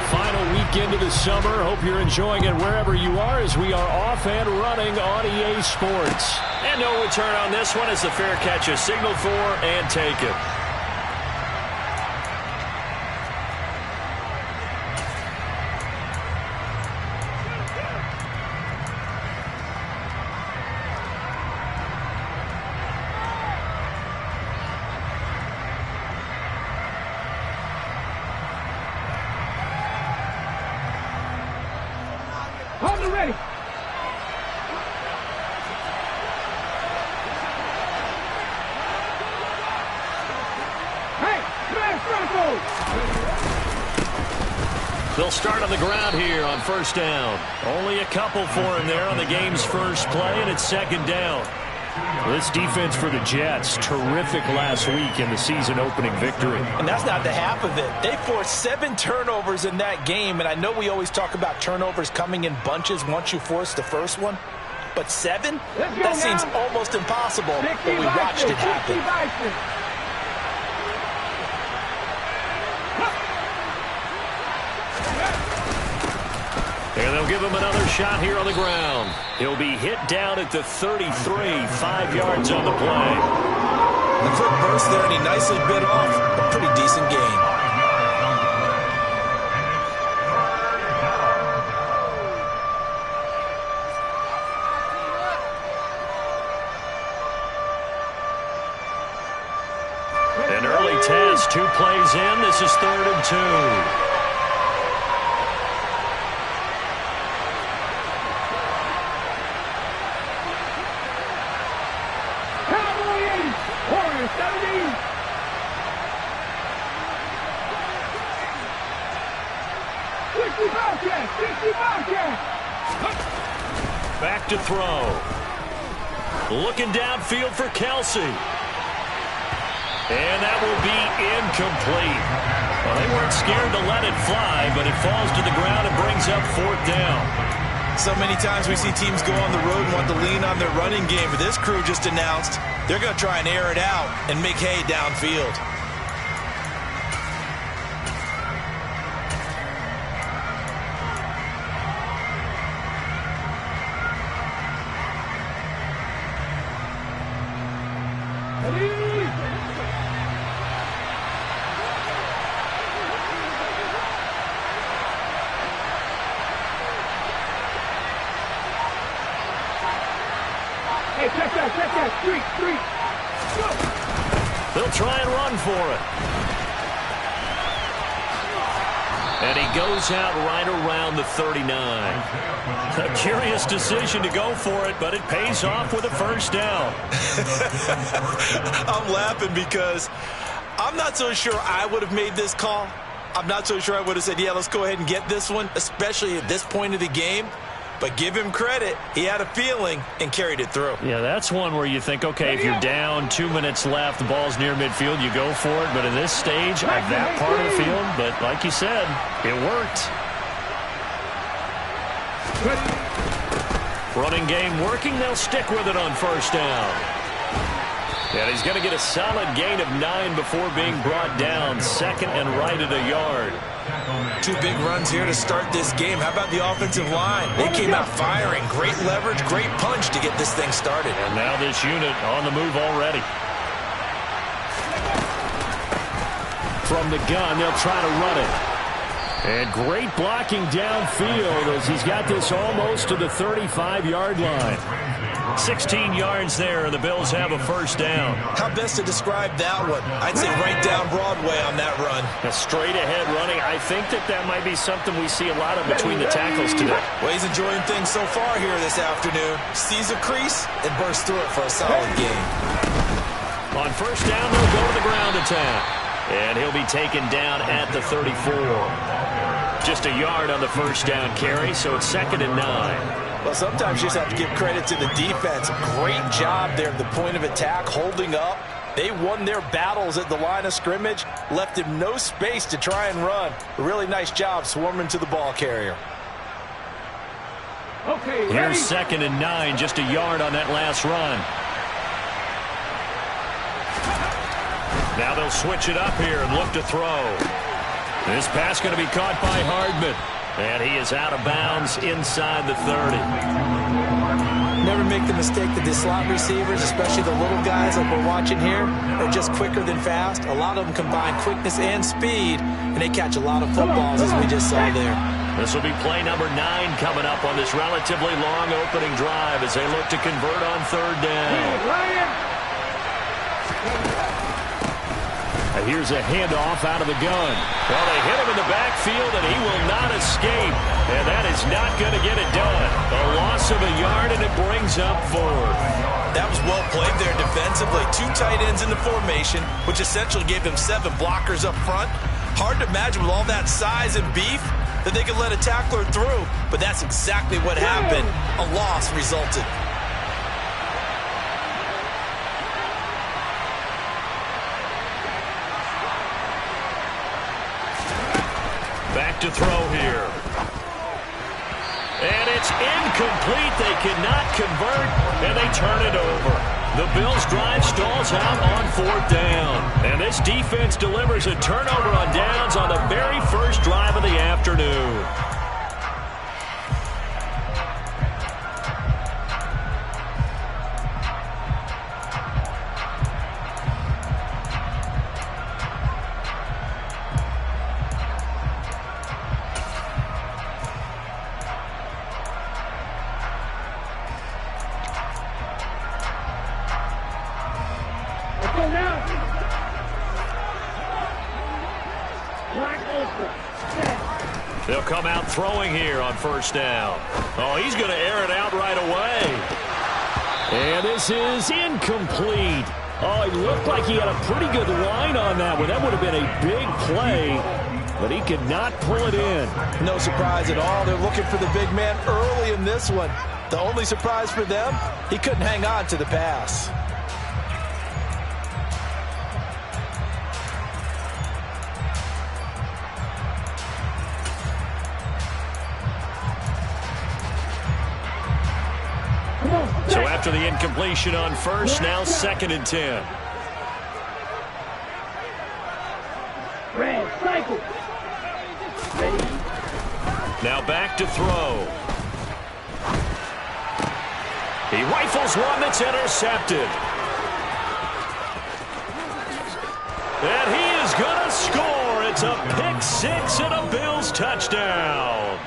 final weekend of the summer. Hope you're enjoying it wherever you are as we are off and running on EA Sports. And no return on this one as the fair catch is signaled for and taken. Hold it ready. Hey, smash Franco. They'll start on the ground here on first down. Only a couple for him there on the game's first play, and it's second down. This defense for the Jets, terrific last week in the season-opening victory. And that's not the half of it. They forced 7 turnovers in that game, and I know we always talk about turnovers coming in bunches once you force the first one. But 7? That seems almost impossible, but we watched it happen. And they'll give him another shot here on the ground. He'll be hit down at the 33, 5 yards on the play. The quick burst there, and he nicely bit off a pretty decent gain. An early test, 2 plays in. This is 3rd and 2. Back to throw. Looking downfield for Kelsey. And that will be incomplete. Well, they weren't scared to let it fly, but it falls to the ground and brings up 4th down. So many times we see teams go on the road and want to lean on their running game, but this crew just announced they're going to try and air it out and make hay downfield. Street. They'll try and run for it. And he goes out right around the 39. A curious decision to go for it, but it pays off with a first down. I'm laughing because I'm not so sure I would have made this call. I'm not so sure I would have said, yeah, let's go ahead and get this one, especially at this point of the game. But give him credit. He had a feeling and carried it through. Yeah, that's one where you think, okay, if you're down, 2 minutes left, the ball's near midfield, you go for it. But in this stage, at that part of the field, but like you said, it worked. Running game working. They'll stick with it on first down. And he's going to get a solid gain of 9 before being brought down. 2nd and right at a yard. 2 big runs here to start this game. How about the offensive line? They came out firing. Great leverage, great punch to get this thing started. And now this unit on the move already. From the gun, they'll try to run it. And great blocking downfield as he's got this almost to the 35-yard line. 16 yards there, and the Bills have a first down. How best to describe that one? I'd say right down Broadway on that run. A straight-ahead running. I think that might be something we see a lot of between the tackles today. Well, he's enjoying things so far here this afternoon. Sees a crease and bursts through it for a solid gain. On first down, they'll go to the ground attack. And he'll be taken down at the 34. Just a yard on the first down carry, so it's 2nd and 9. Well, sometimes you just have to give credit to the defense. Great job there at the point of attack, holding up. They won their battles at the line of scrimmage, left him no space to try and run. A really nice job swarming to the ball carrier. Okay, here's 2nd and 9, just a yard on that last run. Now they'll switch it up here and look to throw. This pass going to be caught by Hardman. And he is out of bounds inside the 30. Never make the mistake that the slot receivers, especially the little guys like we're watching here, are just quicker than fast. A lot of them combine quickness and speed, and they catch a lot of footballs, as we just saw there. This will be play number 9 coming up on this relatively long opening drive as they look to convert on 3rd down. And here's a handoff out of the gun. Well, they hit him in the backfield, and he will not escape. And that is not going to get it done. A loss of a yard, and it brings up 4th. That was well played there defensively. 2 tight ends in the formation, which essentially gave them 7 blockers up front. Hard to imagine with all that size and beef that they could let a tackler through, but that's exactly what happened. A loss resulted. Back to throw here. And it's incomplete. They cannot convert, and they turn it over. The Bills' drive stalls out on 4th down. And this defense delivers a turnover on downs on the very first drive of the afternoon. They'll come out throwing here on 1st down. Oh, he's going to air it out right away. And this is incomplete. Oh, it looked like he had a pretty good line on that one. That would have been a big play, but he could not pull it in. No surprise at all. They're looking for the big man early in this one. The only surprise for them, he couldn't hang on to the pass. So after the incompletion on 1st, now 2nd and 10. Red, cycle. Now back to throw. He rifles one that's intercepted. And he is going to score. It's a pick 6 and a Bills touchdown.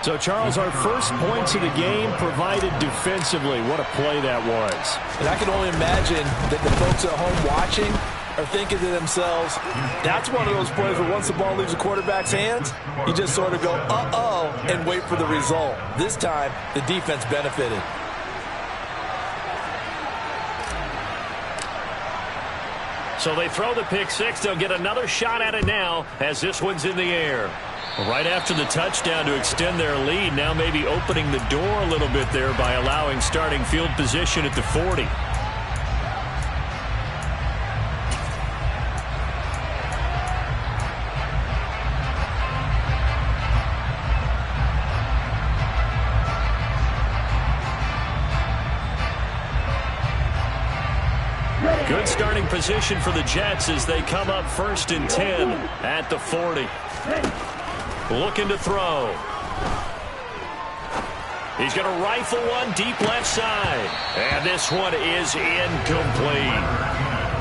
So, Charles, our first points of the game provided defensively. What a play that was. And I can only imagine that the folks at home watching are thinking to themselves, that's one of those plays where once the ball leaves the quarterback's hands, you just sort of go, uh-oh, and wait for the result. This time, the defense benefited. So they throw the pick 6. They'll get another shot at it now as this one's in the air. Right after the touchdown to extend their lead, now maybe opening the door a little bit there by allowing starting field position at the 40. Good starting position for the Jets as they come up 1st and 10 at the 40. Looking to throw. He's going to rifle one deep left side. And this one is incomplete.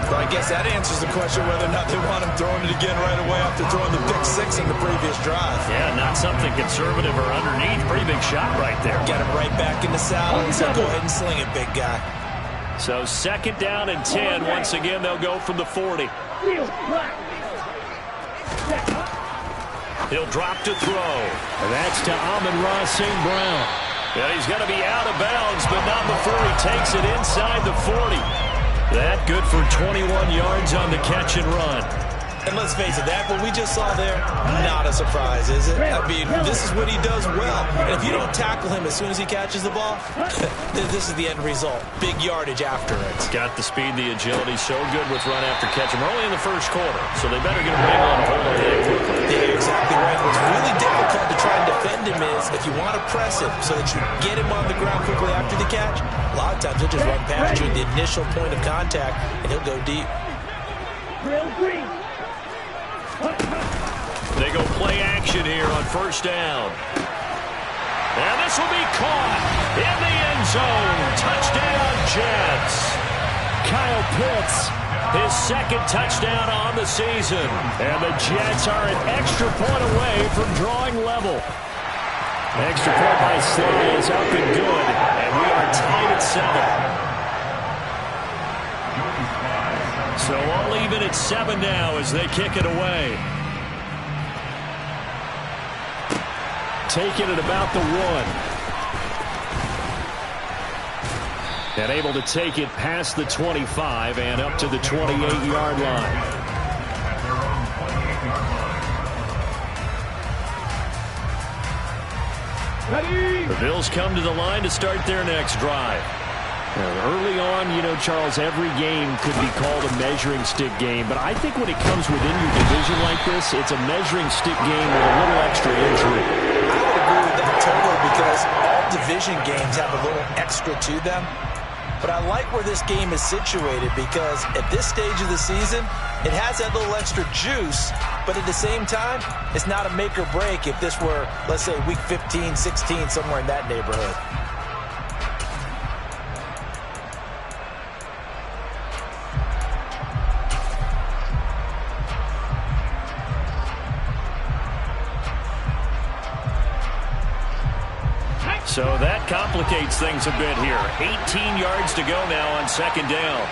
So I guess that answers the question whether or not they want him throwing it again right away after throwing the pick 6 in the previous drive. Yeah, not something conservative or underneath. Pretty big shot right there. Got him right back in the saddle, so go ahead and sling it, big guy. So 2nd down and 10. Once again, they'll go from the 40. He'll drop to throw. And that's to Amon-Ra St. Brown. And he's going to be out of bounds, but not before he takes it inside the 40. That good for 21 yards on the catch and run. And let's face it, that what we just saw there, not a surprise, is it? I mean, this is what he does well. And if you don't tackle him as soon as he catches the ball, this is the end result. Big yardage after it. Got the speed, the agility, so good with run after catch. We're only in the first quarter, so they better get a wrangle and hold on that quickly. Yeah, you're exactly right. What's really difficult to try and defend him is if you want to press him so that you get him on the ground quickly after the catch, a lot of times he'll just run past you at the initial point of contact, and he'll go deep. The action here on first down. And this will be caught in the end zone. Touchdown, Jets. Kyle Pitts, His second touchdown on the season. and the Jets are an extra point away from drawing level. Extra point by Sly is up and good, And we are tied at 7. so all even at 7 now as they kick it away. Taking it about the 1. And able to take it past the 25 and up to the 28-yard line. Ready. The Bills come to the line to start their next drive. Early on, you know, Charles, every game could be called a measuring stick game, but I think when it comes within your division like this, it's a measuring stick game with a little extra intrigue. I would agree with that totally because all division games have a little extra to them. But I like where this game is situated because at this stage of the season, it has that little extra juice, but at the same time, it's not a make or break if this were, let's say, week 15, 16, somewhere in that neighborhood. So that complicates things a bit here. 18 yards to go now on second down.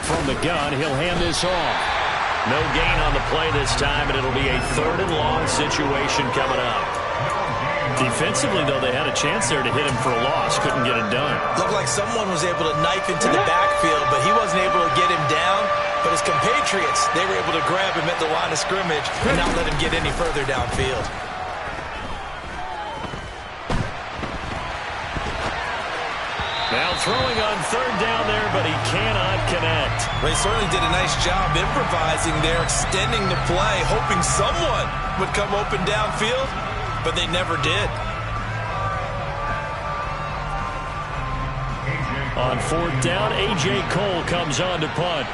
From the gun, he'll hand this off. No gain on the play this time, and it'll be a 3rd and long situation coming up. Defensively, though, they had a chance there to hit him for a loss. Couldn't get it done. Looked like someone was able to knife into the backfield, but he wasn't able to get him down. But his compatriots, they were able to grab him at the line of scrimmage and not let him get any further downfield. Now throwing on 3rd down there, but he cannot connect. They certainly did a nice job improvising there, extending the play, hoping someone would come open downfield, but they never did. On 4th down, A.J. Cole comes on to punt.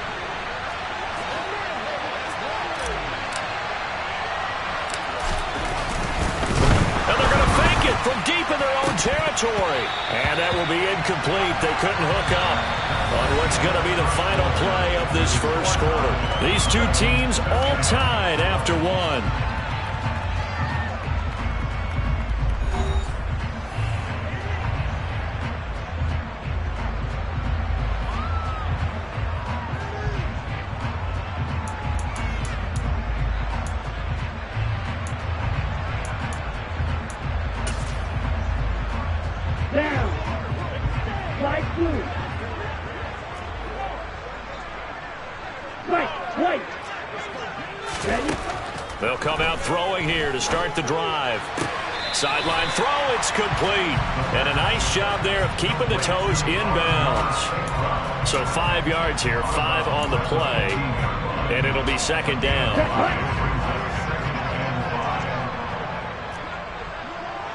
And they're going to fake it from deep in their own territory. And that will be incomplete. They couldn't hook up on what's going to be the final play of this first quarter. These two teams all tied after 1. Down. Light blue. White. Ready. They'll come out throwing here to start the drive. Sideline throw, it's complete. And a nice job there of keeping the toes in bounds. So 5 yards here, 5 on the play. And it'll be second down.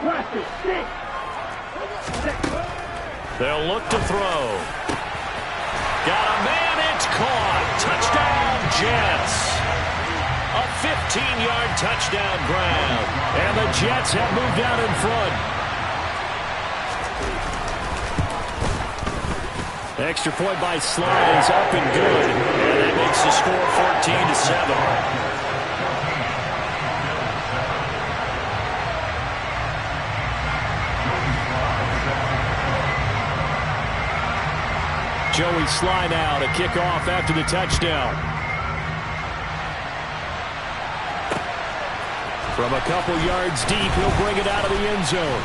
Watch it. Stick. They'll look to throw. Got a man, it's caught. Touchdown, Jets. A 15-yard touchdown grab. And the Jets have moved out in front. Extra point by Sly is up and good. And that makes the score 14-7. Joey Sly now to kick off after the touchdown. From a couple yards deep, he'll bring it out of the end zone.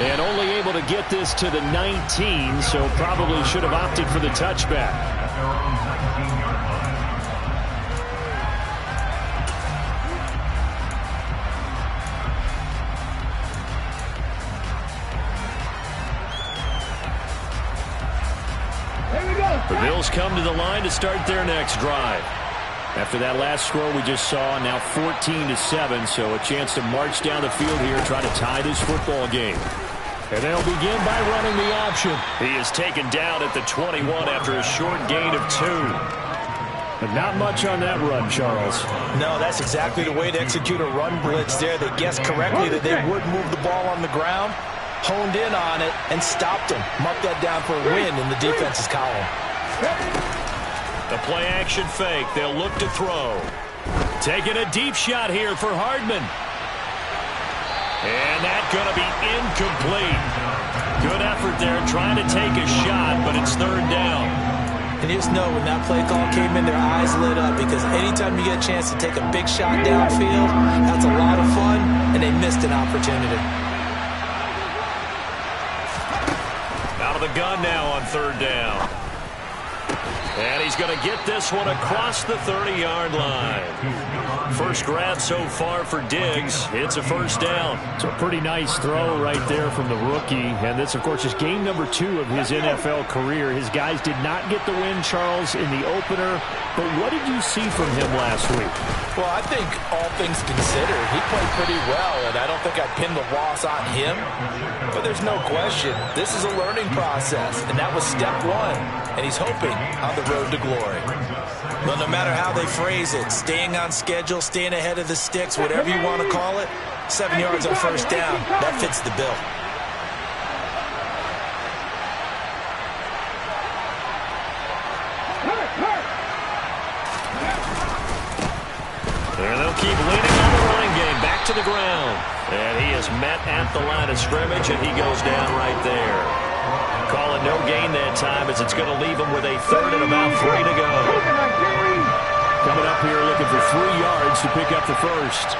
And only able to get this to the 19, so probably should have opted for the touchback. The Bills come to the line to start their next drive. After that last score we just saw, now 14-7, so a chance to march down the field here, try to tie this football game. And they'll begin by running the option. He is taken down at the 21 after a short gain of 2. But not much on that run, Charles. No, that's exactly the way to execute a run blitz there. They guessed correctly that they would move the ball on the ground, honed in on it, and stopped them. Mark that down for a win in the defense's column. The play-action fake. They'll look to throw. Taking a deep shot here for Hardman. And that's going to be incomplete. Good effort there trying to take a shot, but it's third down. And you just know when that play call came in, their eyes lit up, because anytime you get a chance to take a big shot downfield, that's a lot of fun, and they missed an opportunity. Out of the gun now on third down. And he's going to get this one across the 30-yard line. First grab so far for Diggs. It's a first down. It's a pretty nice throw right there from the rookie. And this, of course, is game number 2 of his NFL career. His guys did not get the win, Charles, in the opener. But what did you see from him last week? Well, I think all things considered, he played pretty well, and I don't think I'd pin the loss on him. But there's no question, this is a learning process, and that was step 1. And he's hoping on the road to glory. Well, no matter how they phrase it, staying on schedule, staying ahead of the sticks, whatever you want to call it, 7 yards on first down, that fits the bill. And they'll keep leaning on the running game. Back to the ground. And he is met at the line of scrimmage, and he goes down right there. Call it no gain that time, as it's going to leave him with a third and about 3 to go. Coming up here looking for 3 yards to pick up the first.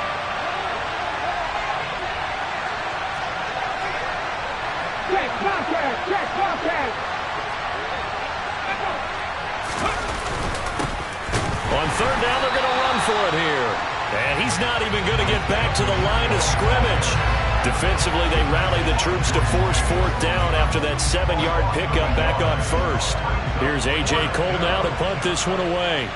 Check contact! Check contact! On third down, they're going to run for it here. And he's not even going to get back to the line of scrimmage. Defensively, they rally the troops to force fourth down after that 7-yard pickup back on first. Here's A.J. Cole now to punt this one away.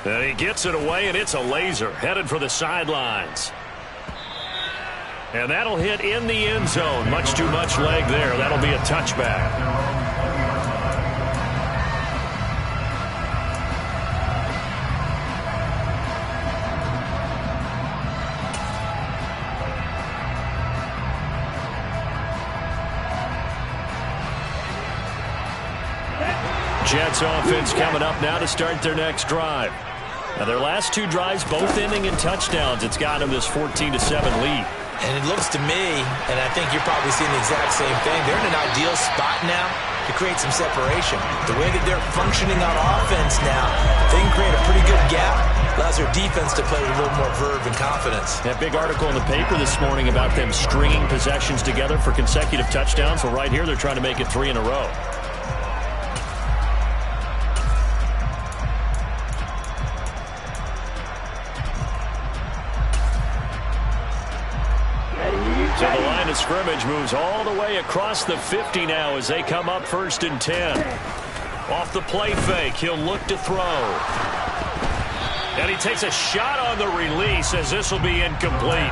And he gets it away, and it's a laser headed for the sidelines. And that'll hit in the end zone. Much too much leg there. That'll be a touchback. Jets offense coming up now to start their next drive. Now their last 2 drives both ending in touchdowns. It's got them this 14-7 lead. And it looks to me, and I think you're probably seeing the exact same thing, they're in an ideal spot now to create some separation. The way that they're functioning on offense now, they can create a pretty good gap. Allows their defense to play with a little more verve and confidence. That big article in the paper this morning about them stringing possessions together for consecutive touchdowns. Well, right here they're trying to make it 3 in a row. So the line of scrimmage moves all the way across the 50 now as they come up 1st and 10. Off the play fake, he'll look to throw. And he takes a shot on the release as this will be incomplete.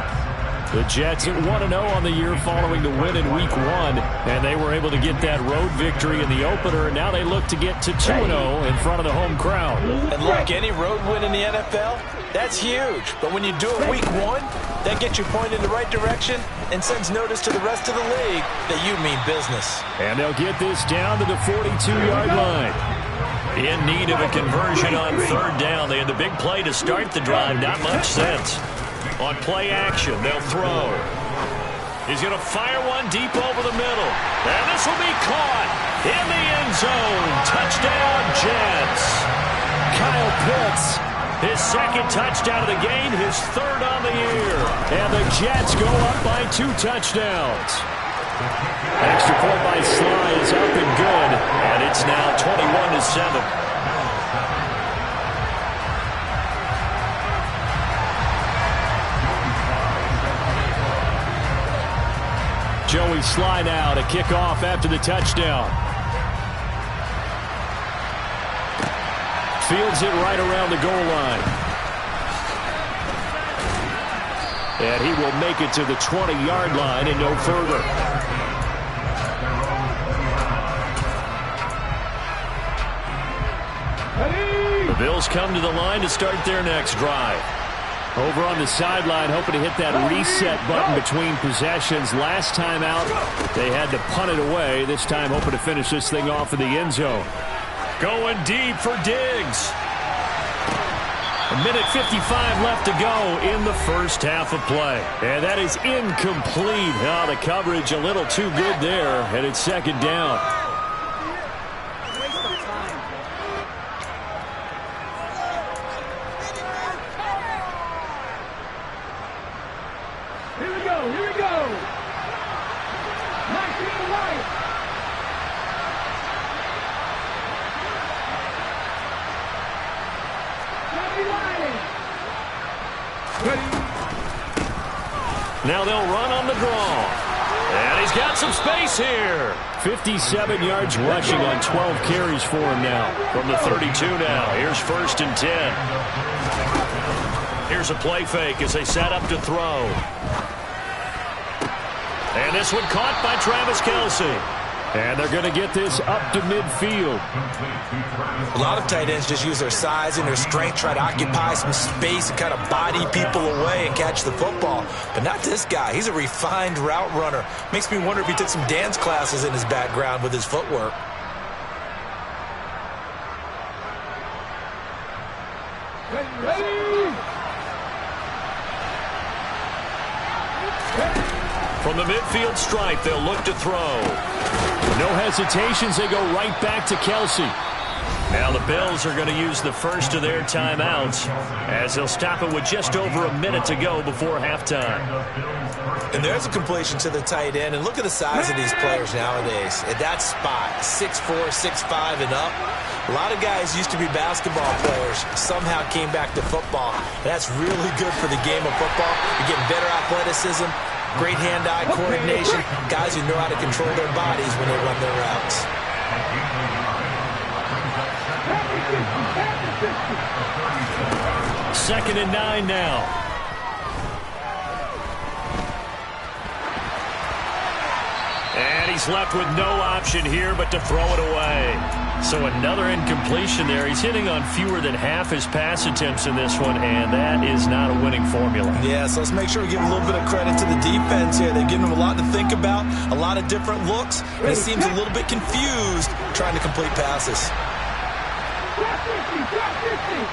The Jets at 1-0 on the year following the win in Week 1, and they were able to get that road victory in the opener, and now they look to get to 2-0 in front of the home crowd. And look, any road win in the NFL, that's huge. But when you do it Week 1, that gets you pointed in the right direction and sends notice to the rest of the league that you mean business. And they'll get this down to the 42-yard line. In need of a conversion on third down. They had the big play to start the drive. Not much sense. On play action, they'll throw. He's going to fire one deep over the middle. And this will be caught in the end zone. Touchdown, Jets. Kyle Pitts, his 2nd touchdown of the game, his 3rd on the year. And the Jets go up by 2 touchdowns. Extra point by Sly is up and good. And it's now 21-7. Joey Sly now to kick off after the touchdown. Fields it right around the goal line. And he will make it to the 20-yard line and no further. Bills come to the line to start their next drive. Over on the sideline, hoping to hit that reset button between possessions. Last time out, they had to punt it away. This time, hoping to finish this thing off in the end zone. Going deep for Diggs. A minute 55 left to go in the first half of play. And that is incomplete. Oh, the coverage a little too good there, and it's second down. Here we go, here we go. 19 right. Now they'll run on the draw. And he's got some space here. 57 yards rushing on 12 carries for him now. From the 32 now. Here's 1st and 10. Here's a play fake as they set up to throw. And this one caught by Travis Kelce. And they're going to get this up to midfield. A lot of tight ends just use their size and their strength, try to occupy some space and kind of body people away and catch the football. But not this guy. He's a refined route runner. Makes me wonder if he took some dance classes in his background with his footwork. From the midfield stripe, they'll look to throw. No hesitations. They go right back to Kelce. Now the Bills are going to use the first of their timeouts as they'll stop it with just over a minute to go before halftime. And there's a completion to the tight end. And look at the size of these players nowadays. At that spot, 6'4", 6'5", and up. A lot of guys used to be basketball players, somehow came back to football. And that's really good for the game of football. You're getting better athleticism, great hand-eye coordination, guys who know how to control their bodies when they run their routes. 2nd and 9 now. And he's left with no option here but to throw it away. So another incompletion there. He's hitting on fewer than half his pass attempts in this one, and that is not a winning formula. Yeah, so let's make sure we give a little bit of credit to the defense here. They've given him a lot to think about, a lot of different looks, and it seems a little bit confused trying to complete passes. Drop 50, drop 50.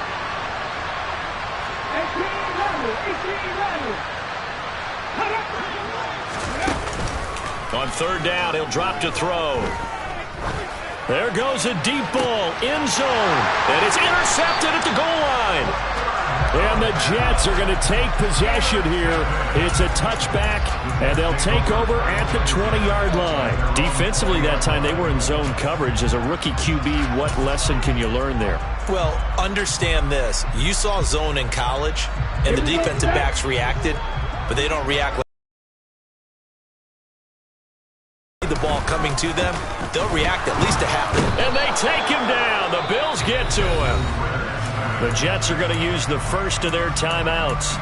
18 level. On 3rd down, he'll drop to throw. There goes a deep ball, end zone, and it's intercepted at the goal line. And the Jets are going to take possession here. It's a touchback, and they'll take over at the 20-yard line. Defensively that time, they were in zone coverage. As a rookie QB, what lesson can you learn there? Well, understand this. You saw zone in college, and the defensive backs reacted, but they don't react like the ball coming to them. They'll react at least a half. And they take him down. The Bills get to him. The Jets are going to use the first of their timeouts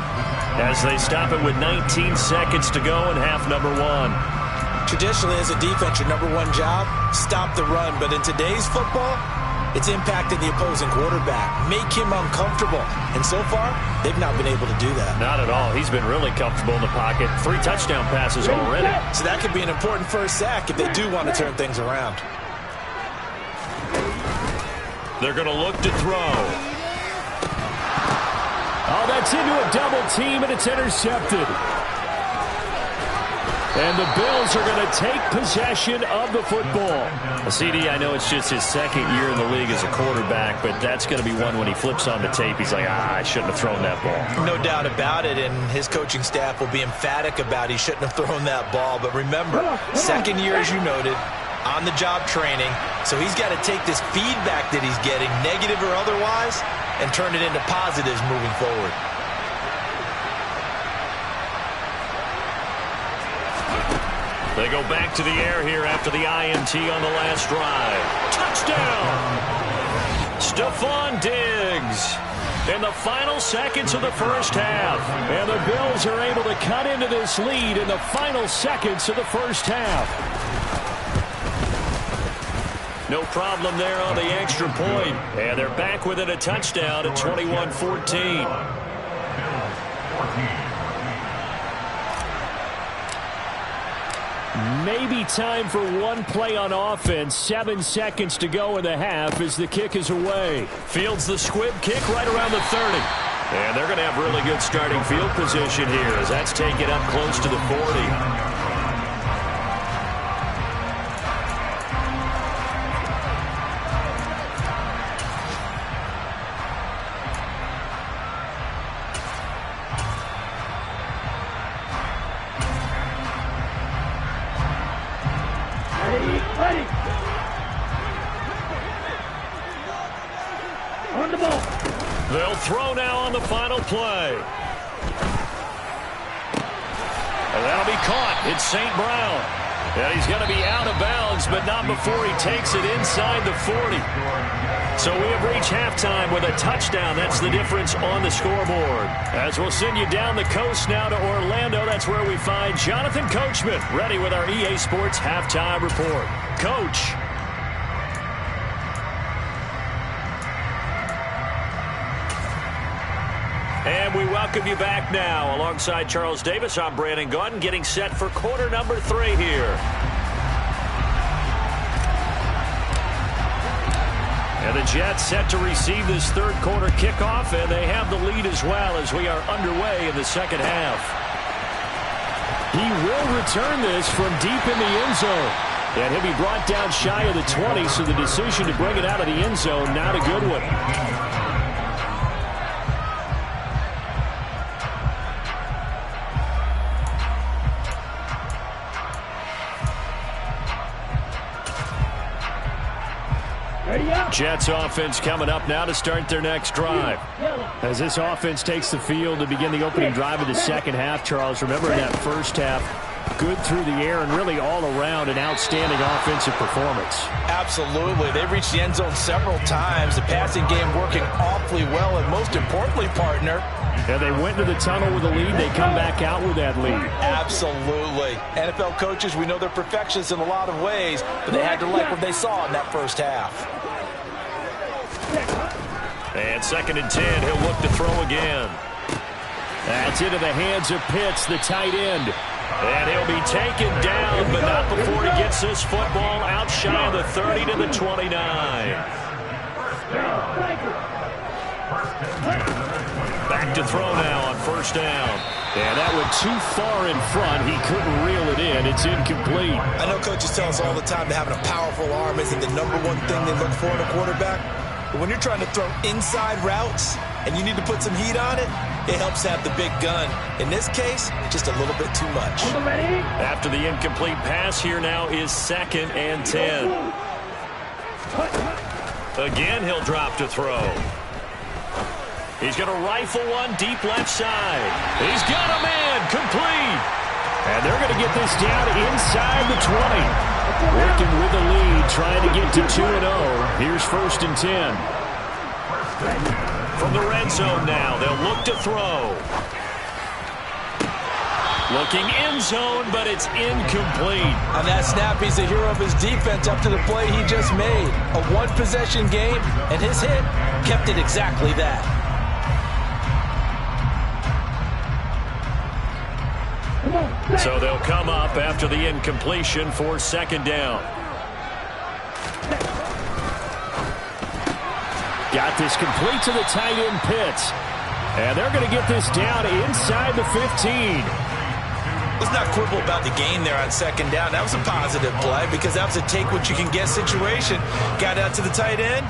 as they stop it with 19 seconds to go in half number 1. Traditionally, as a defense, your number one job, stop the run. But in today's football, it's impacting the opposing quarterback, make him uncomfortable. And so far, they've not been able to do that. Not at all. He's been really comfortable in the pocket. 3 touchdown passes already. So that could be an important first sack if they do want to turn things around. They're going to look to throw. Oh, that's into a double team, and it's intercepted. And the Bills are going to take possession of the football. CD, I know it's just his 2nd year in the league as a quarterback, but that's going to be one when he flips on the tape. He's like, I shouldn't have thrown that ball. No doubt about it, and his coaching staff will be emphatic about he shouldn't have thrown that ball. But remember, 2nd year, as you noted, on-the-job training. So he's got to take this feedback that he's getting, negative or otherwise, and turn it into positives moving forward. They go back to the air here after the INT on the last drive. Touchdown! Stephon Diggs in the final seconds of the first half. And the Bills are able to cut into this lead in the final seconds of the first half. No problem there on the extra point. And they're back within a touchdown at 21-14. Maybe time for one play on offense. 7 seconds to go in the half as the kick is away. Fields the squib kick right around the 30. And they're going to have really good starting field position here as that's taken up close to the 40. Ready. On the ball. They'll throw now on the final play. And that'll be caught. It's St. Brown. And he's going to be out of bounds, but not before he takes it inside the 40. So we have reached halftime with a touchdown. That's the difference on the scoreboard. As we'll send you down the coast now to Orlando, that's where we find Jonathan Coachman, ready with our EA Sports Halftime Report. Coach. And we welcome you back now. Alongside Charles Davis, I'm Brandon Gunn, getting set for quarter number 3 here. And the Jets set to receive this third quarter kickoff, and they have the lead as well as we are underway in the second half. He will return this from deep in the end zone. And he'll be brought down shy of the 20, so the decision to bring it out of the end zone, not a good one. Jets offense coming up now to start their next drive. As this offense takes the field to begin the opening drive of the second half, Charles, remember in that first half, good through the air and really all around an outstanding offensive performance. Absolutely. They've reached the end zone several times. The passing game working awfully well, and most importantly, partner, and they went to the tunnel with a lead. They come back out with that lead. Absolutely. NFL coaches, we know they're perfectionists in a lot of ways, but they had to like what they saw in that first half. And 2nd and 10, he'll look to throw again. That's into the hands of Pitts, the tight end. And he'll be taken down, but not before he gets this football out shy of the 30 to the 29. Back to throw now on first down. And that went too far in front. He couldn't reel it in. It's incomplete. I know coaches tell us all the time that having a powerful arm isn't the #1 thing they look for in a quarterback. But when you're trying to throw inside routes and you need to put some heat on it, it helps have the big gun. In this case, just a little bit too much. After the incomplete pass, here now is 2nd and 10. Again, he'll drop to throw. He's going to rifle one deep left side. He's got a man, complete. And they're going to get this down inside the 20. Working with the lead, trying to get to 2-0. Here's 1st and 10. From the red zone now, they'll look to throw. Looking end zone, but it's incomplete. On that snap, he's a hero of his defense up to the play he just made. A one-possession game, and his hit kept it exactly that. So they'll come up after the incompletion for 2nd down. Got this complete to the tight end Pitts. And they're going to get this down inside the 15. Let's not quibble about the gain there on 2nd down. That was a positive play because that was a take-what-you-can-get situation. Got out to the tight end.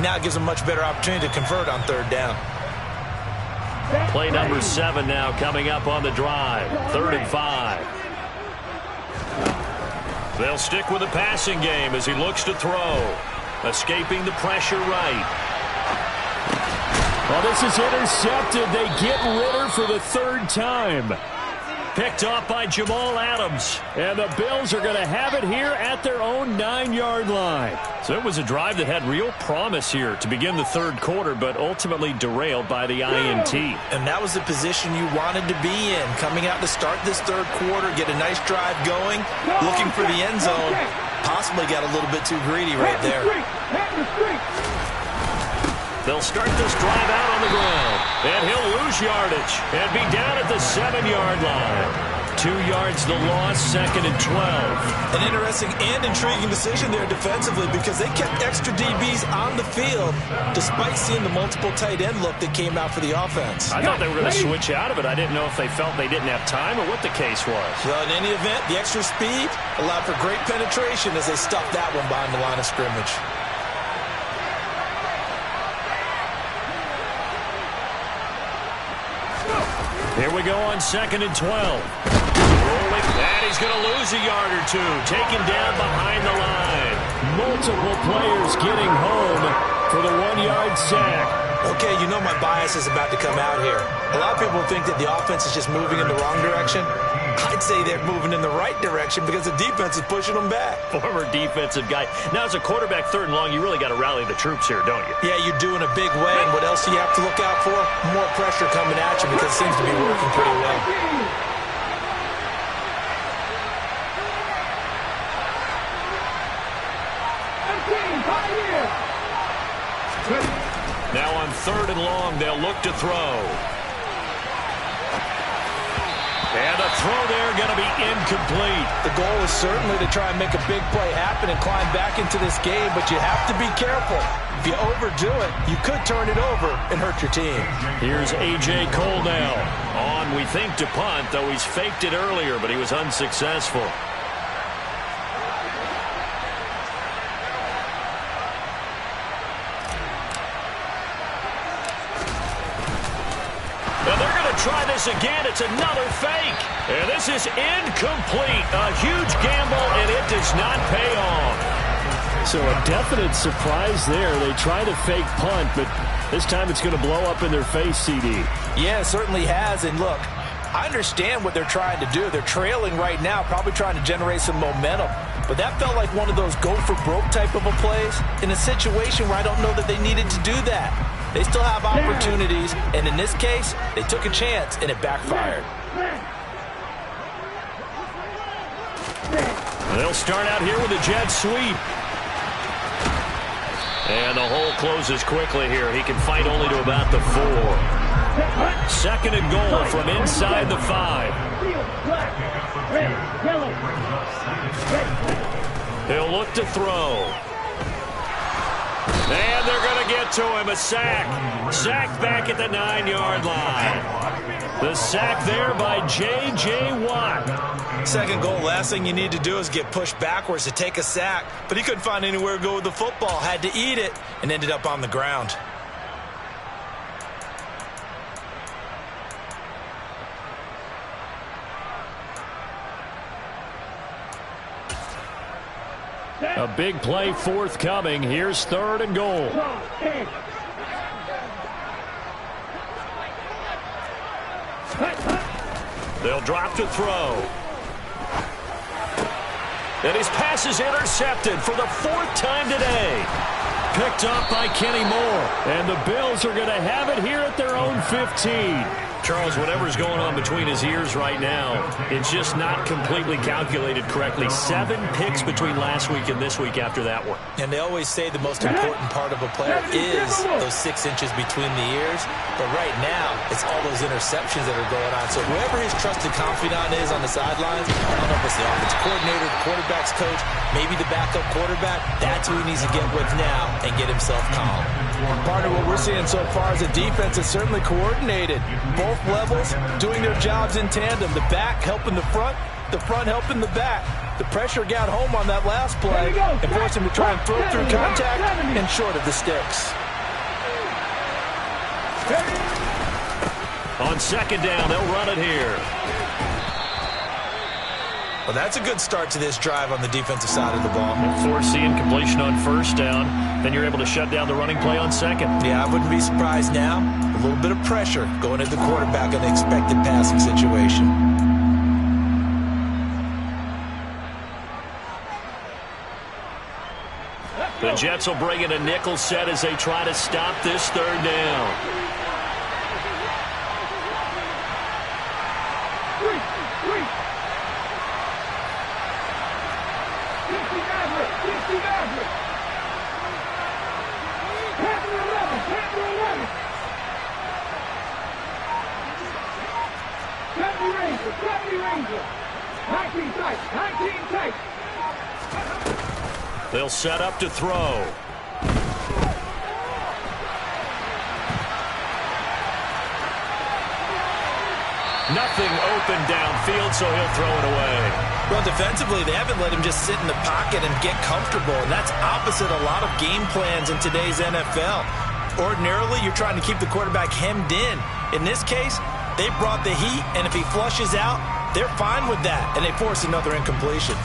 Now it gives them a much better opportunity to convert on 3rd down. Play number 7 now coming up on the drive. 3rd and 5. They'll stick with the passing game as he looks to throw. Escaping the pressure right. Well, this is intercepted. They get Ritter for the 3rd time. Picked off by Jamal Adams. And the Bills are going to have it here at their own 9-yard line. So it was a drive that had real promise here to begin the 3rd quarter, but ultimately derailed by the INT. And that was the position you wanted to be in. Coming out to start this 3rd quarter, get a nice drive going, looking for the end zone. Possibly got a little bit too greedy right there. They'll start this drive out on the ground. And he'll lose yardage and be down at the 7-yard line. 2 yards the loss, 2nd and 12. An interesting and intriguing decision there defensively because they kept extra DBs on the field despite seeing the multiple tight end look that came out for the offense. I thought they were going to switch out of it. I didn't know if they felt they didn't have time or what the case was. Well, in any event, the extra speed allowed for great penetration as they stuffed that one behind the line of scrimmage. Here we go on 2nd and 12. Rolling, and he's going to lose a yard or two. Taken down behind the line. Multiple players getting home for the 1-yard sack. Okay, you know my bias is about to come out here. A lot of people think that the offense is just moving in the wrong direction. I'd say they're moving in the right direction because the defense is pushing them back. Former defensive guy. Now, as a quarterback, 3rd and long, you really got to rally the troops here, don't you? Yeah, you do in a big way. And what else do you have to look out for? More pressure coming at you because it seems to be working pretty well. Now on 3rd and long, they'll look to throw. And the throw there going to be incomplete. The goal is certainly to try and make a big play happen and climb back into this game, but you have to be careful. If you overdo it, you could turn it over and hurt your team. Here's A.J. Cole now. On, we think, to punt, though he's faked it earlier, but he was unsuccessful. Try this again. It's another fake. And this is incomplete. A huge gamble, and it does not pay off. So a definite surprise there. They try to fake punt, but this time it's going to blow up in their face, CD. Yeah, it certainly has. And look, I understand what they're trying to do. They're trailing right now, probably trying to generate some momentum. But that felt like one of those go-for-broke type of a plays in a situation where I don't know that they needed to do that. They still have opportunities, and in this case, they took a chance, and it backfired. They'll start out here with a jet sweep. And the hole closes quickly here. He can fight only to about the 4. 2nd and goal from inside the 5. He'll look to throw. And they're going to get to him. A sack. Sacked back at the 9-yard line. The sack there by J.J. Watt. 2nd goal, last thing you need to do is get pushed backwards to take a sack. But he couldn't find anywhere to go with the football. Had to eat it and ended up on the ground. A big play forthcoming. Here's 3rd and goal. They'll drop to throw. And his pass is intercepted for the 4th time today. Picked up by Kenny Moore. And the Bills are going to have it here at their own 15. Charles, whatever's going on between his ears right now, it's just not completely calculated correctly. 7 picks between last week and this week after that one. And they always say the most important part of a player is those 6 inches between the ears. But right now, it's all those interceptions that are going on. So whoever his trusted confidant is on the sidelines, I don't know if it's the offensive coordinator, the quarterback's coach, maybe the backup quarterback, that's who he needs to get with now and get himself calm. Partner, what we're seeing so far is a defense that's certainly coordinated. Both levels doing their jobs in tandem. The back helping the front helping the back. The pressure got home on that last play and forced him to try and throw through contact and short of the sticks. On 2nd down, they'll run it here. Well, that's a good start to this drive on the defensive side of the ball. Force the incompletion on 1st down. Then you're able to shut down the running play on 2nd. Yeah, I wouldn't be surprised now. A little bit of pressure going at the quarterback in an expected passing situation. The Jets will bring in a nickel set as they try to stop this 3rd down. tight. 19 tight. They'll set up to throw. Nothing open downfield, so he'll throw it away. Well, defensively, they haven't let him just sit in the pocket and get comfortable, and that's opposite a lot of game plans in today's NFL. Ordinarily, you're trying to keep the quarterback hemmed in. In this case, they brought the heat, and if he flushes out, they're fine with that, and they force another incompletion.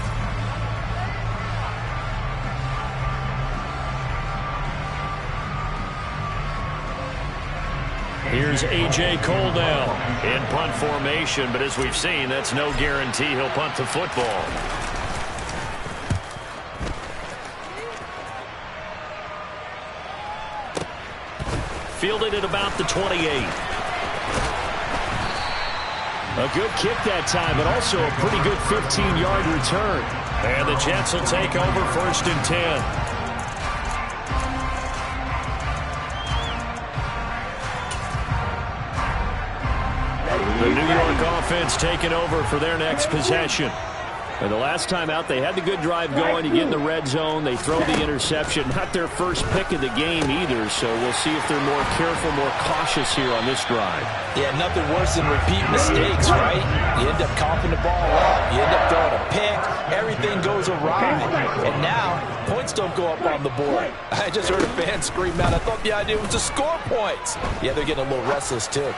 Here's A.J. Coldell in punt formation, but as we've seen, that's no guarantee he'll punt the football. Fielded at about the 28. A good kick that time, but also a pretty good 15-yard return. And the Jets will take over 1st and 10. The New York offense taking over for their next possession. And the last time out, they had the good drive going. You get in the red zone, they throw the interception. Not their first pick of the game either, so we'll see if they're more careful, more cautious here on this drive. Yeah, nothing worse than repeat mistakes, right? You end up coughing the ball up, you end up throwing a pick, everything goes awry. And now, points don't go up on the board. I just heard a fan scream out, I thought the idea was to score points. Yeah, they're getting a little restless too.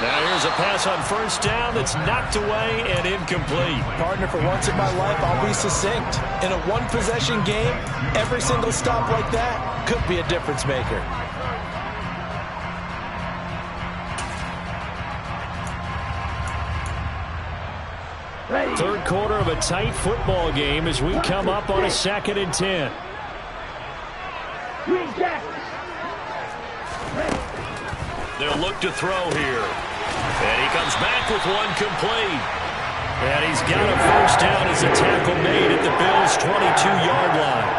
Now here's a pass on 1st down that's knocked away and incomplete. Partner, for once in my life, I'll be succinct. In a one-possession game, every single stop like that could be a difference maker. Third quarter of a tight football game as we come up on a 2nd and 10. They'll look to throw here. And he comes back with one complete. And he's got a 1st down as a tackle made at the Bills' 22-yard line.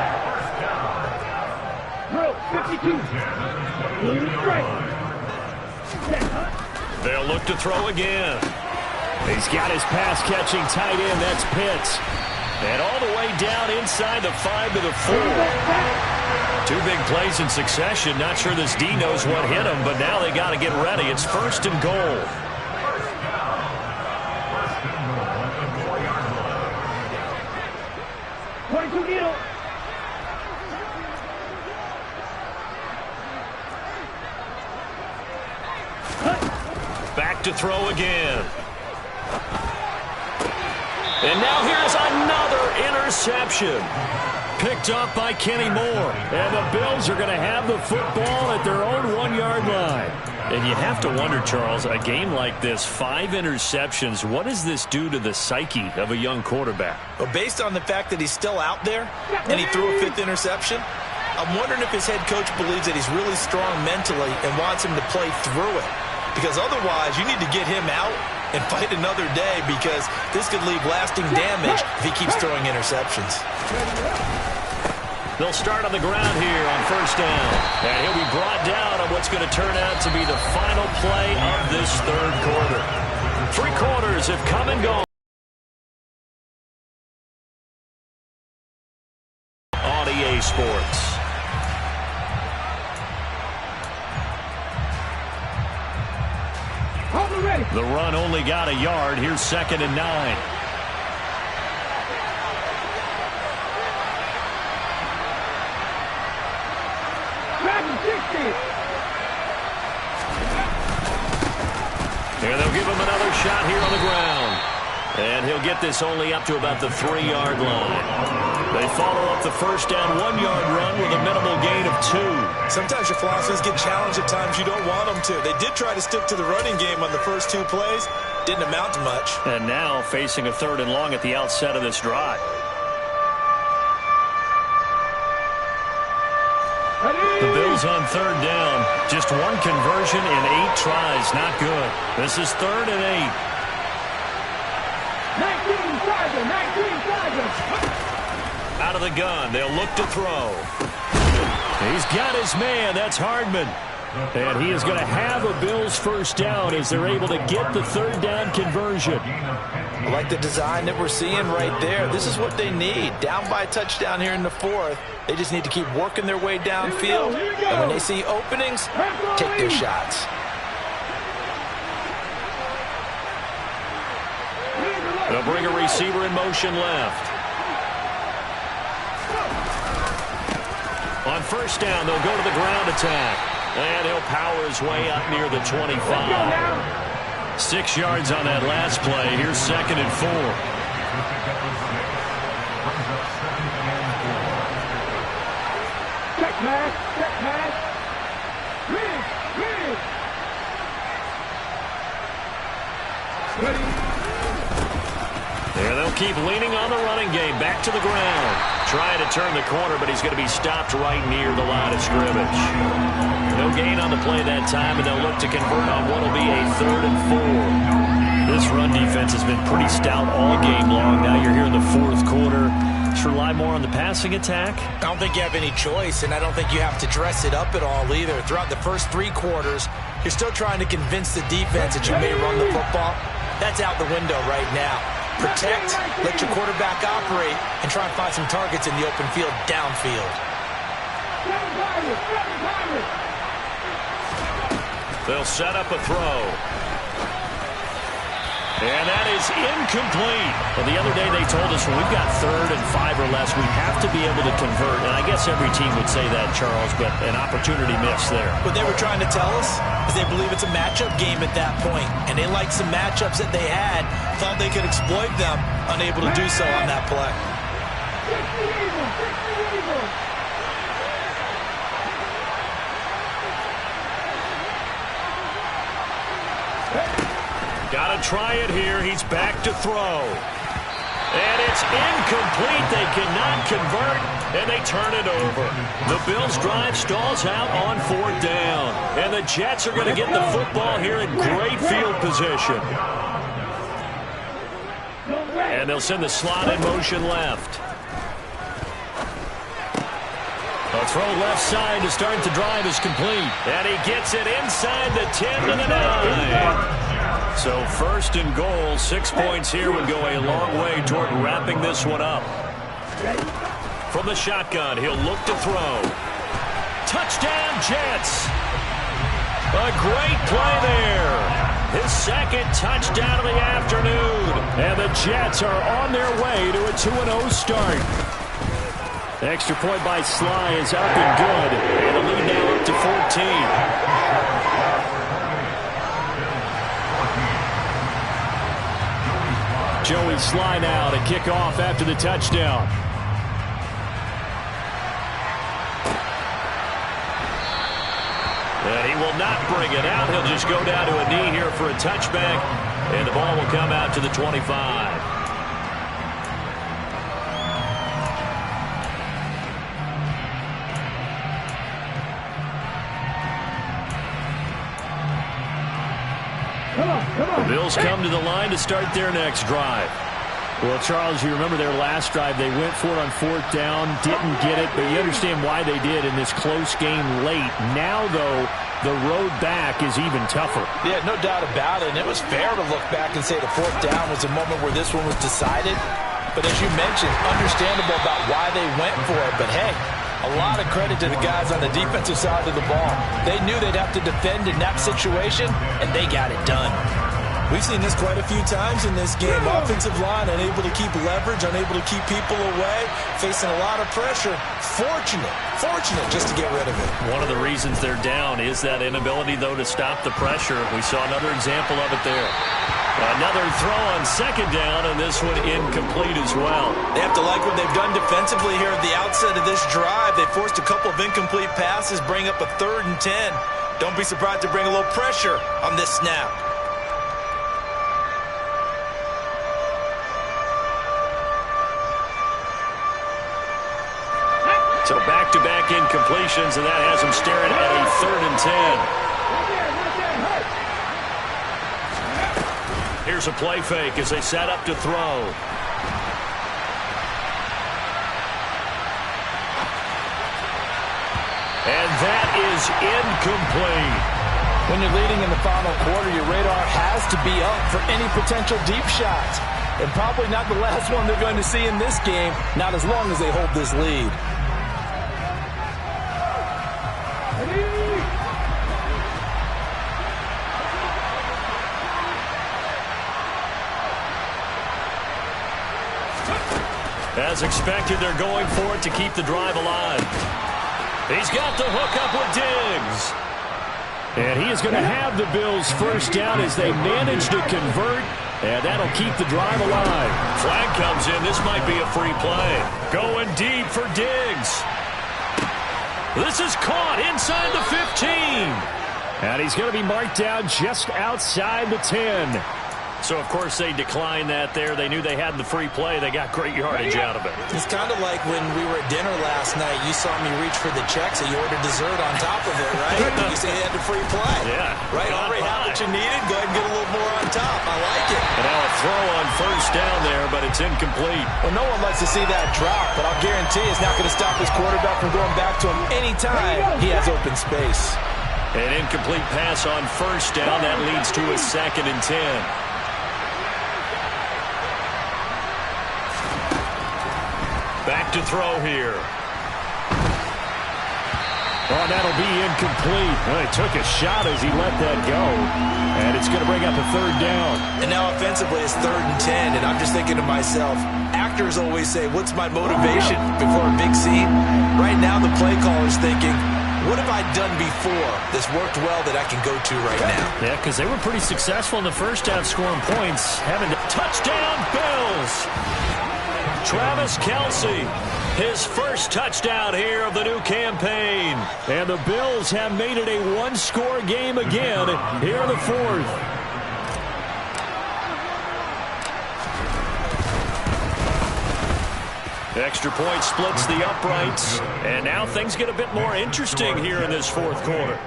They'll look to throw again. He's got his pass-catching tight end. That's Pitts. And all the way down inside the 5 to the 4. 2 big plays in succession. Not sure this D knows what hit him, but now they got to get ready. It's 1st and goal. Back to throw again. And now here's another interception. Picked up by Kenny Moore. And the Bills are going to have the football at their own 1-yard line. And you have to wonder, Charles, a game like this, 5 interceptions, what does this do to the psyche of a young quarterback? Well, based on the fact that he's still out there and he threw a 5th interception, I'm wondering if his head coach believes that he's really strong mentally and wants him to play through it. Because otherwise, you need to get him out and fight another day, because this could leave lasting damage if he keeps throwing interceptions. They'll start on the ground here on 1st down. And he'll be brought down on what's going to turn out to be the final play of this 3rd quarter. 3 quarters have come and gone. On EA Sports. The run only got a yard. Here's 2nd and 9. Here they'll give him another shot here on the ground. And he'll get this only up to about the 3-yard line. They follow up the 1st down 1-yard run with a minimal gain of 2. Sometimes your philosophies get challenged at times you don't want them to. They did try to stick to the running game on the first 2 plays. Didn't amount to much. And now facing a 3rd and long at the outset of this drive. The Bills on 3rd down. Just 1 conversion in 8 tries. Not good. This is 3rd and 8. 19 Tiger, 19 Tiger. Out of the gun. They'll look to throw. He's got his man. That's Hardman. And he is going to have a Bills 1st down as they're able to get the 3rd down conversion. I like the design that we're seeing right there. This is what they need. Down by a touchdown here in the fourth. They just need to keep working their way downfield. And when they see openings, take their shots. They'll bring a receiver in motion left. On first down, they'll go to the ground attack. And he'll power his way up near the 25. 6 yards on that last play. Here's 2nd and 4. Check pass, check pass. Ready. Yeah, they'll keep leaning on the running game. Back to the ground. Trying to turn the corner, but he's going to be stopped right near the line of scrimmage. No gain on the play that time, and they'll look to convert on what will be a 3rd and 4. This run defense has been pretty stout all game long. Now you're here in the 4th quarter. Should rely more on the passing attack? I don't think you have any choice, and I don't think you have to dress it up at all either. Throughout the first 3 quarters, you're still trying to convince the defense that you may run the football. That's out the window right now. Protect, let your quarterback operate, and try and find some targets in the open field downfield. They'll set up a throw. And that is incomplete. Well, the other day they told us when we've got 3rd and 5 or less, we have to be able to convert. And I guess every team would say that, Charles, but an opportunity missed there. What they were trying to tell us is they believe it's a matchup game at that point. And they liked some matchups that they had, thought they could exploit them, unable to do so on that play. Got to try it here. He's back to throw. And it's incomplete. They cannot convert, and they turn it over. The Bills' drive stalls out on 4th down. And the Jets are going to get the football here in great field position. And they'll send the slot in motion left. A throw left side to start the drive is complete. And he gets it inside the 10 to the 9. So 1st and goal, 6 points here would go a long way toward wrapping this one up. From the shotgun, he'll look to throw. Touchdown, Jets! A great play there. His 2nd touchdown of the afternoon. And the Jets are on their way to a 2-0 start. The extra point by Sly is up and good. And the lead now up to 14. Joey Sly now to kick off after the touchdown. And he will not bring it out. He'll just go down to a knee here for a touchback. And the ball will come out to the 25. The Bills come to the line to start their next drive. Well, Charles, you remember their last drive. They went for it on 4th down, didn't get it, but you understand why they did in this close game late. Now, though, the road back is even tougher. Yeah, no doubt about it. And it was fair to look back and say the 4th down was a moment where this one was decided. But as you mentioned, understandable about why they went for it. But, hey, a lot of credit to the guys on the defensive side of the ball. They knew they'd have to defend in that situation, and they got it done. We've seen this quite a few times in this game. Offensive line unable to keep leverage, unable to keep people away, facing a lot of pressure. Fortunate just to get rid of it. One of the reasons they're down is that inability, though, to stop the pressure. We saw another example of it there. Another throw on 2nd down, and this one incomplete as well. They have to like what they've done defensively here at the outset of this drive. They forced a couple of incomplete passes, bring up a 3rd and 10. Don't be surprised to bring a little pressure on this snap. So back-to-back incompletions, and that has him staring at a 3rd and 10. Here's a play fake as they set up to throw. And that is incomplete. When you're leading in the final quarter, your radar has to be up for any potential deep shots. And probably not the last one they're going to see in this game, not as long as they hold this lead. As expected, they're going for it to keep the drive alive. He's got the hook up with Diggs. And he is going to have the Bills first down as they manage to convert. And that'll keep the drive alive. Flag comes in. This might be a free play. Going deep for Diggs. This is caught inside the 15. And he's going to be marked down just outside the 10. So, of course, they declined that there. They knew they had the free play. They got great yardage out of it. It's kind of like when we were at dinner last night. You saw me reach for the check, so you ordered dessert on top of it, right? You say you had the free play. Yeah. Right, already had what you needed. Go ahead and get a little more on top. I like it. And now a throw on first down there, but it's incomplete. Well, no one likes to see that drop, but I'll guarantee it's not going to stop his quarterback from going back to him anytime he has open space. An incomplete pass on first down. That leads to a 2nd and 10. Back to throw here. Oh, that'll be incomplete. Well, he took a shot as he let that go. And it's going to bring up a 3rd down. And now offensively it's 3rd and 10. And I'm just thinking to myself, actors always say, what's my motivation before a big scene? Right now the play caller's thinking, what have I done before that's worked well that I can go to right now? Yeah, because they were pretty successful in the first half scoring points. Having to touchdown Bills. Travis Kelce, his first touchdown here of the new campaign. And the Bills have made it a one-score game again here in the 4th. Extra point splits the uprights. And now things get a bit more interesting here in this 4th quarter.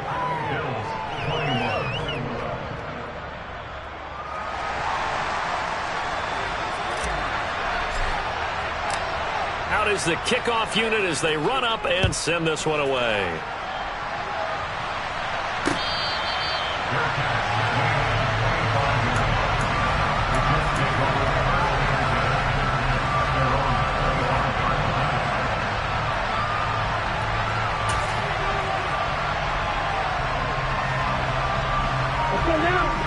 Out is the kickoff unit as they run up and send this one away.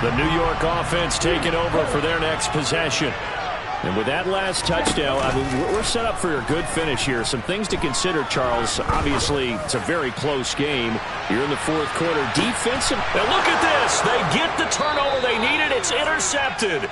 The New York offense taking over for their next possession. And with that last touchdown, I mean, we're set up for a good finish here. Some things to consider, Charles. Obviously, it's a very close game. You're in the 4th quarter. Defensive. Now look at this. They get the turnover they needed. It's intercepted.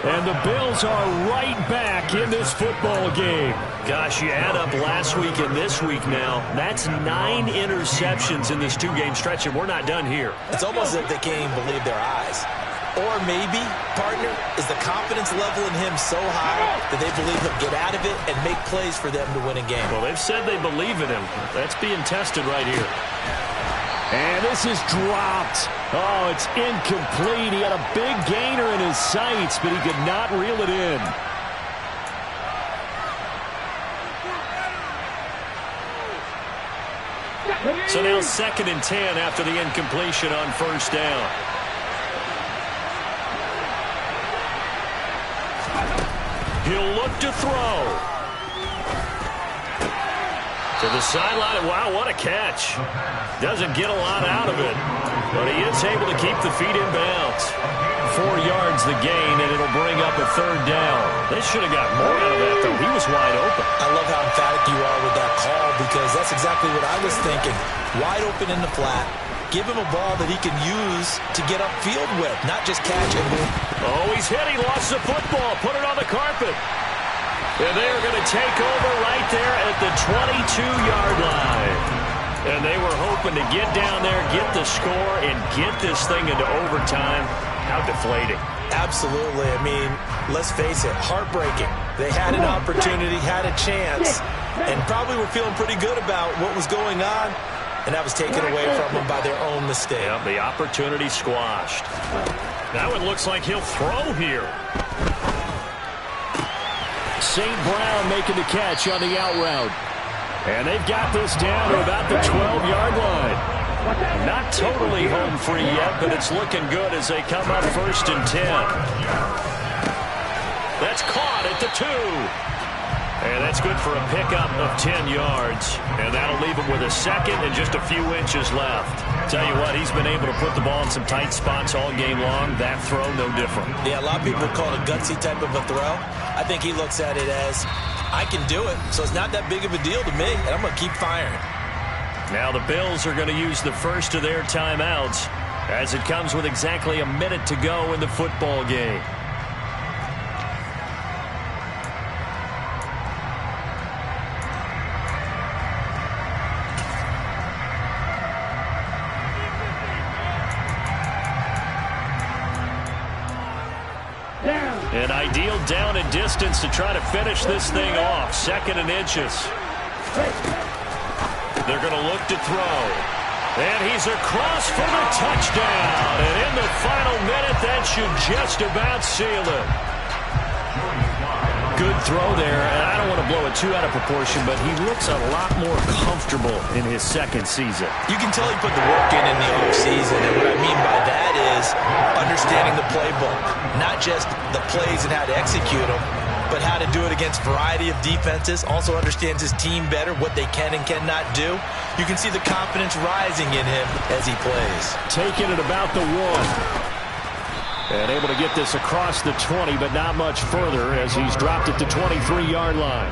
And the Bills are right back in this football game. Gosh, you add up last week and this week now. That's 9 interceptions in this 2-game stretch, and we're not done here. It's almost as if they can't even believe their eyes. Or maybe, partner, is the confidence level in him so high that they believe he'll get out of it and make plays for them to win a game. Well, they've said they believe in him. That's being tested right here. And this is dropped. Oh, it's incomplete. He had a big gainer in his sights, but he could not reel it in. So now 2nd and 10 after the incompletion on first down. He'll look to throw. To the sideline. Wow, what a catch. Doesn't get a lot out of it, but he is able to keep the feet in bounds. 4 yards the gain, and it'll bring up a 3rd down. They should have got more out of that, though. He was wide open. I love how emphatic you are with that call because that's exactly what I was thinking. Wide open in the flat. Give him a ball that he can use to get upfield with, not just catch and move. Oh, he's hit. He lost the football. Put it on the carpet. And they are going to take over right there at the 22-yard line. And they were hoping to get down there, get the score, and get this thing into overtime. How deflating. Absolutely. I mean, let's face it, heartbreaking. They had an opportunity, had a chance, and probably were feeling pretty good about what was going on. And that was taken away from them by their own mistake. Yeah, the opportunity squashed. That one looks like he'll throw here. St. Brown making the catch on the out route. And they've got this down to about the 12-yard line. Not totally home free yet, but it's looking good as they come up 1st and 10. That's caught at the 2. And that's good for a pickup of 10 yards. And that'll leave him with a second and just a few inches left. Tell you what, he's been able to put the ball in some tight spots all game long. That throw, no different. Yeah, a lot of people call it a gutsy type of a throw. I think he looks at it as, I can do it, so it's not that big of a deal to me, and I'm going to keep firing. Now the Bills are going to use the first of their timeouts as it comes with exactly a minute to go in the football game. An ideal down and distance to try to finish this thing off. 2nd and inches. They're going to look to throw. And he's across for the touchdown. And in the final minute, that should just about seal it. Good throw there. And I don't want to blow it too out of proportion, but he looks a lot more comfortable in his 2nd season. You can tell he put the work in the offseason. And what I mean by that is understanding the playbook. Not just the plays and how to execute them, but how to do it against a variety of defenses. Also understands his team better, what they can and cannot do. You can see the confidence rising in him as he plays. Taking it about the 1. And able to get this across the 20, but not much further as he's dropped it to 23-yard line.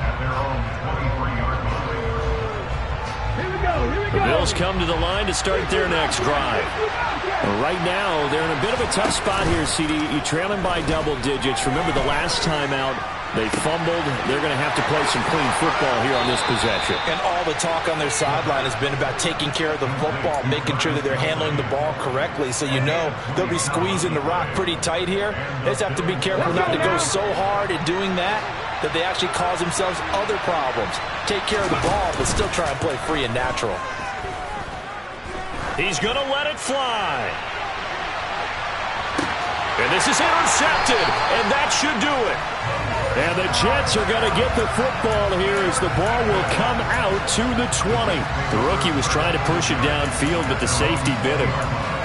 The Bills come to the line to start their next drive. Right now, they're in a bit of a tough spot here, CD. You're trailing by double digits. Remember the last time out, they fumbled. They're going to have to play some clean football here on this possession. And all the talk on their sideline has been about taking care of the football, making sure that they're handling the ball correctly. So you know they'll be squeezing the rock pretty tight here. They just have to be careful not to go so hard at doing that they actually cause themselves other problems. Take care of the ball, but still try and play free and natural. He's going to let it fly. And this is intercepted, and that should do it. And the Jets are going to get the football here as the ball will come out to the 20. The rookie was trying to push it downfield, but the safety bit him.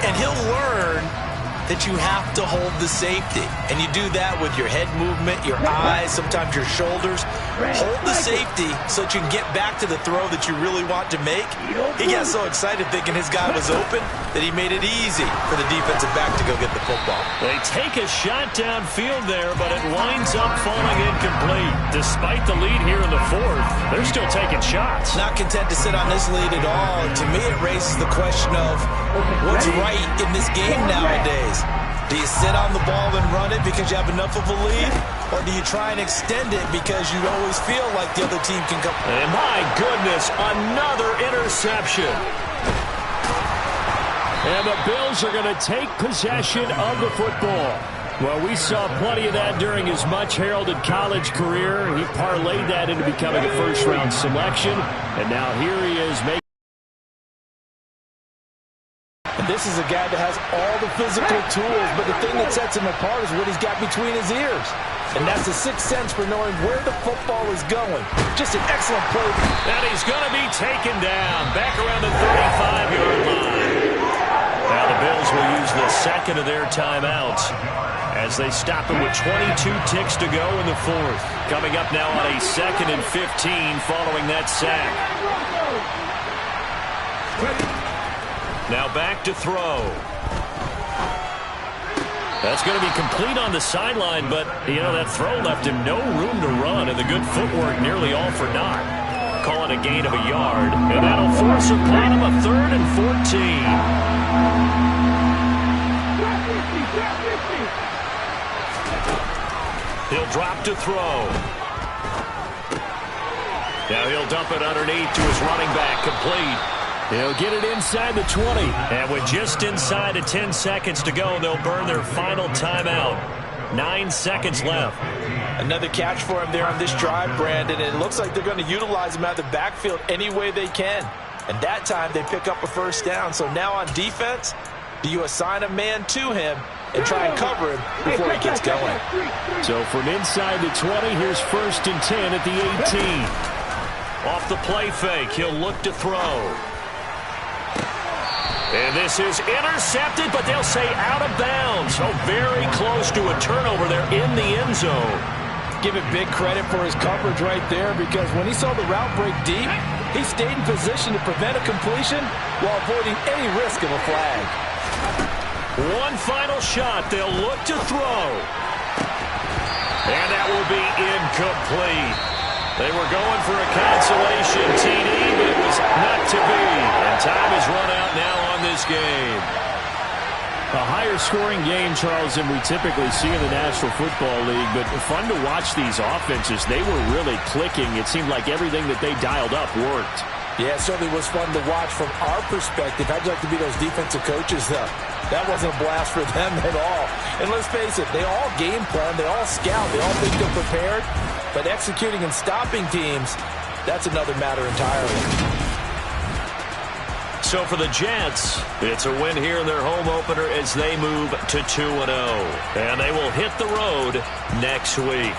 And he'll learn that you have to hold the safety. And you do that with your head movement, your eyes, sometimes your shoulders. Hold the safety so that you can get back to the throw that you really want to make. He got so excited thinking his guy was open that he made it easy for the defensive back to go get the football. They take a shot downfield there, but it winds up falling incomplete. Despite the lead here in the 4th, they're still taking shots. Not content to sit on this lead at all. And to me, it raises the question of what's right in this game nowadays. Do you sit on the ball and run it because you have enough of a lead? Or do you try and extend it because you always feel like the other team can come? And my goodness, another interception. And the Bills are going to take possession of the football. Well, we saw plenty of that during his much-heralded college career. He parlayed that into becoming a first-round selection. And now here he is making. This is a guy that has all the physical tools, but the thing that sets him apart is what he's got between his ears. And that's the sixth sense for knowing where the football is going. Just an excellent play. And he's going to be taken down back around the 35-yard line. Now the Bills will use the 2nd of their timeouts as they stop him with 22 ticks to go in the 4th. Coming up now on a 2nd and 15 following that sack. Now back to throw. That's going to be complete on the sideline, but, you know, that throw left him no room to run, and the good footwork nearly all for naught. Calling a gain of a yard, and that'll force upon him a 3rd and 14. He'll drop to throw. Now he'll dump it underneath to his running back, complete. He'll get it inside the 20. And with just inside of 10 seconds to go, they'll burn their final timeout. 9 seconds left. Another catch for him there on this drive, Brandon. And it looks like they're going to utilize him out of the backfield any way they can. And that time they pick up a first down. So now on defense, do you assign a man to him and try and cover him before he gets going? So from inside the 20, here's 1st and 10 at the 18. Off the play fake, he'll look to throw. And this is intercepted, but they'll say out of bounds. So very close to a turnover there in the end zone. Give it big credit for his coverage right there, because when he saw the route break deep, he stayed in position to prevent a completion while avoiding any risk of a flag. One final shot. They'll look to throw. And that will be incomplete. They were going for a consolation TD, but it was not to be. And time is run out now on this game. A higher scoring game, Charles, than we typically see in the National Football League, but fun to watch these offenses. They were really clicking. It seemed like everything that they dialed up worked. Yeah, it certainly was fun to watch from our perspective. How'd you like to be those defensive coaches, though? That wasn't a blast for them at all. And let's face it, they all game plan, they all scout, they all think they're prepared. But executing and stopping teams, that's another matter entirely. So for the Jets, it's a win here in their home opener as they move to 2-0. And they will hit the road next week.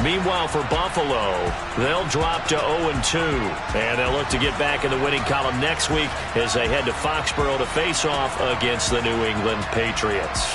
Meanwhile, for Buffalo, they'll drop to 0-2. And they'll look to get back in the winning column next week as they head to Foxborough to face off against the New England Patriots.